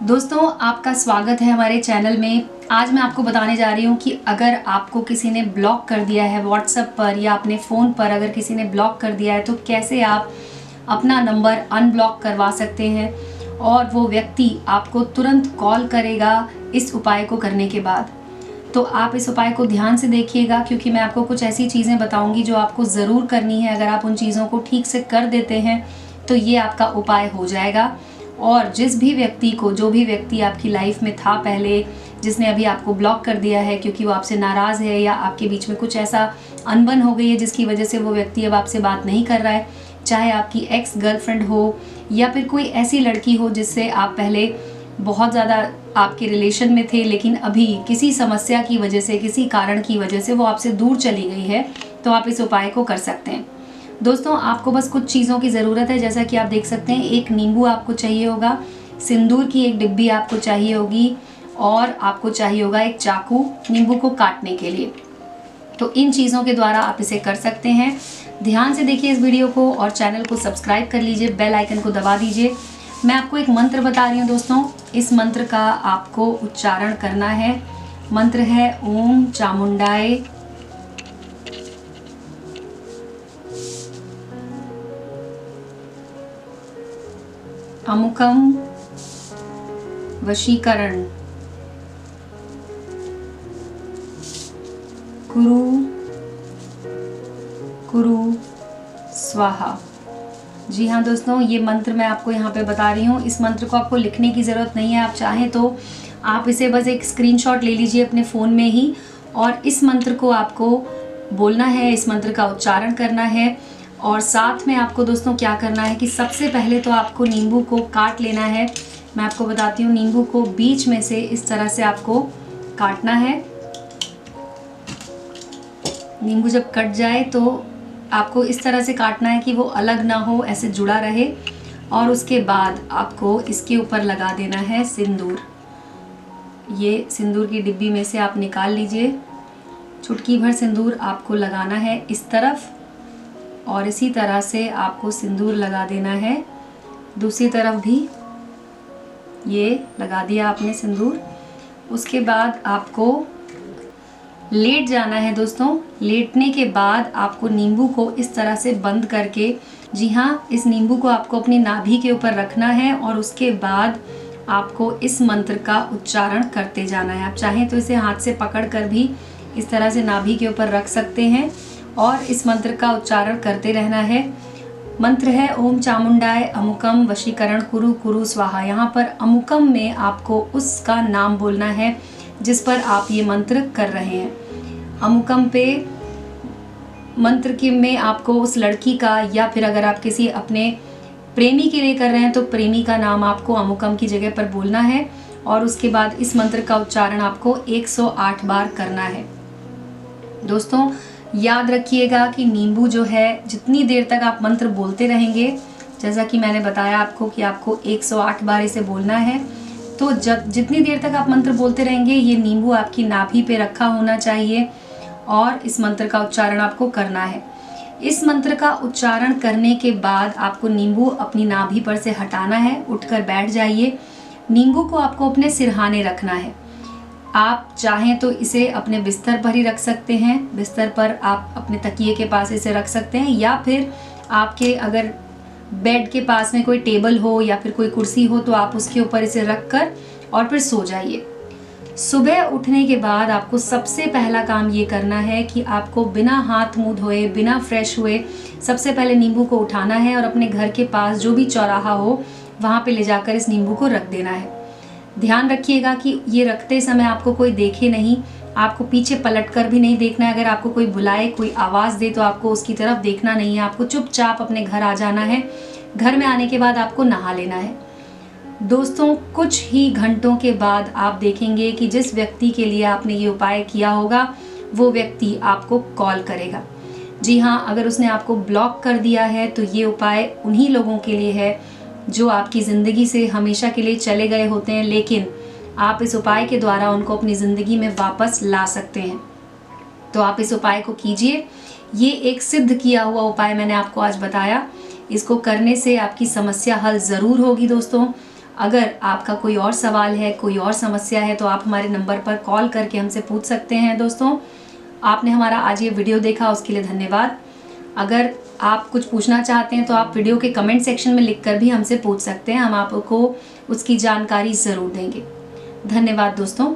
दोस्तों, आपका स्वागत है हमारे चैनल में। आज मैं आपको बताने जा रही हूँ कि अगर आपको किसी ने ब्लॉक कर दिया है व्हाट्सएप पर या अपने फ़ोन पर अगर किसी ने ब्लॉक कर दिया है तो कैसे आप अपना नंबर अनब्लॉक करवा सकते हैं और वो व्यक्ति आपको तुरंत कॉल करेगा इस उपाय को करने के बाद। तो आप इस उपाय को ध्यान से देखिएगा क्योंकि मैं आपको कुछ ऐसी चीज़ें बताऊँगी जो आपको ज़रूर करनी है। अगर आप उन चीज़ों को ठीक से कर देते हैं तो ये आपका उपाय हो जाएगा। और जिस भी व्यक्ति को, जो भी व्यक्ति आपकी लाइफ में था पहले, जिसने अभी आपको ब्लॉक कर दिया है क्योंकि वो आपसे नाराज़ है या आपके बीच में कुछ ऐसा अनबन हो गई है जिसकी वजह से वो व्यक्ति अब आपसे बात नहीं कर रहा है, चाहे आपकी एक्स गर्लफ्रेंड हो या फिर कोई ऐसी लड़की हो जिससे आप पहले बहुत ज़्यादा आपके रिलेशन में थे लेकिन अभी किसी समस्या की वजह से, किसी कारण की वजह से वो आपसे दूर चली गई है, तो आप इस उपाय को कर सकते हैं। दोस्तों, आपको बस कुछ चीज़ों की ज़रूरत है। जैसा कि आप देख सकते हैं, एक नींबू आपको चाहिए होगा, सिंदूर की एक डिब्बी आपको चाहिए होगी और आपको चाहिए होगा एक चाकू नींबू को काटने के लिए। तो इन चीज़ों के द्वारा आप इसे कर सकते हैं। ध्यान से देखिए इस वीडियो को और चैनल को सब्सक्राइब कर लीजिए, बेल आइकन को दबा दीजिए। मैं आपको एक मंत्र बता रही हूँ दोस्तों, इस मंत्र का आपको उच्चारण करना है। मंत्र है ओम चामुंडाय अमुकम वशीकरण कुरु कुरु स्वाहा। जी हाँ दोस्तों, ये मंत्र मैं आपको यहाँ पे बता रही हूँ। इस मंत्र को आपको लिखने की ज़रूरत नहीं है। आप चाहें तो आप इसे बस एक स्क्रीनशॉट ले लीजिए अपने फ़ोन में ही और इस मंत्र को आपको बोलना है, इस मंत्र का उच्चारण करना है। और साथ में आपको दोस्तों क्या करना है कि सबसे पहले तो आपको नींबू को काट लेना है। मैं आपको बताती हूँ, नींबू को बीच में से इस तरह से आपको काटना है। नींबू जब कट जाए तो आपको इस तरह से काटना है कि वो अलग ना हो, ऐसे जुड़ा रहे। और उसके बाद आपको इसके ऊपर लगा देना है सिंदूर। ये सिंदूर की डिब्बी में से आप निकाल लीजिए। चुटकी भर सिंदूर आपको लगाना है इस तरफ और इसी तरह से आपको सिंदूर लगा देना है दूसरी तरफ भी। ये लगा दिया आपने सिंदूर। उसके बाद आपको लेट जाना है दोस्तों। लेटने के बाद आपको नींबू को इस तरह से बंद करके, जी हाँ, इस नींबू को आपको अपनी नाभि के ऊपर रखना है और उसके बाद आपको इस मंत्र का उच्चारण करते जाना है। आप चाहें तो इसे हाथ से पकड़ कर भी इस तरह से नाभि के ऊपर रख सकते हैं और इस मंत्र का उच्चारण करते रहना है। मंत्र है ओम चामुंडाय अमुकम वशीकरण कुरु कुरु स्वाहा। यहाँ पर अमुकम में आपको उसका नाम बोलना है जिस पर आप ये मंत्र कर रहे हैं। अमुकम पे मंत्र के में आपको उस लड़की का या फिर अगर आप किसी अपने प्रेमी के लिए कर रहे हैं तो प्रेमी का नाम आपको अमुकम की जगह पर बोलना है और उसके बाद इस मंत्र का उच्चारण आपको 108 बार करना है। दोस्तों, याद रखिएगा कि नींबू जो है, जितनी देर तक आप मंत्र बोलते रहेंगे, जैसा कि मैंने बताया आपको कि आपको 108 बार इसे बोलना है, तो जब जितनी देर तक आप मंत्र बोलते रहेंगे ये नींबू आपकी नाभि पे रखा होना चाहिए और इस मंत्र का उच्चारण आपको करना है। इस मंत्र का उच्चारण करने के बाद आपको नींबू अपनी नाभि पर से हटाना है। उठकर बैठ जाइए। नींबू को आपको अपने सिरहाने रखना है। आप चाहें तो इसे अपने बिस्तर पर ही रख सकते हैं। बिस्तर पर आप अपने तकिए के पास इसे रख सकते हैं या फिर आपके अगर बेड के पास में कोई टेबल हो या फिर कोई कुर्सी हो तो आप उसके ऊपर इसे रख कर और फिर सो जाइए। सुबह उठने के बाद आपको सबसे पहला काम ये करना है कि आपको बिना हाथ मुंह धोए, बिना फ्रेश हुए सबसे पहले नींबू को उठाना है और अपने घर के पास जो भी चौराहा हो वहाँ पे ले जाकर इस नींबू को रख देना है। ध्यान रखिएगा कि ये रखते समय आपको कोई देखे नहीं, आपको पीछे पलट कर भी नहीं देखना है। अगर आपको कोई बुलाए, कोई आवाज़ दे तो आपको उसकी तरफ देखना नहीं है। आपको चुपचाप अपने घर आ जाना है। घर में आने के बाद आपको नहा लेना है। दोस्तों, कुछ ही घंटों के बाद आप देखेंगे कि जिस व्यक्ति के लिए आपने ये उपाय किया होगा वो व्यक्ति आपको कॉल करेगा। जी हाँ, अगर उसने आपको ब्लॉक कर दिया है तो ये उपाय उन्हीं लोगों के लिए है जो आपकी ज़िंदगी से हमेशा के लिए चले गए होते हैं, लेकिन आप इस उपाय के द्वारा उनको अपनी ज़िंदगी में वापस ला सकते हैं। तो आप इस उपाय को कीजिए। ये एक सिद्ध किया हुआ उपाय मैंने आपको आज बताया। इसको करने से आपकी समस्या हल ज़रूर होगी दोस्तों। अगर आपका कोई और सवाल है, कोई और समस्या है, तो आप हमारे नंबर पर कॉल करके हमसे पूछ सकते हैं। दोस्तों, आपने हमारा आज ये वीडियो देखा उसके लिए धन्यवाद। अगर आप कुछ पूछना चाहते हैं तो आप वीडियो के कमेंट सेक्शन में लिखकर भी हमसे पूछ सकते हैं, हम आपको उसकी जानकारी ज़रूर देंगे। धन्यवाद दोस्तों।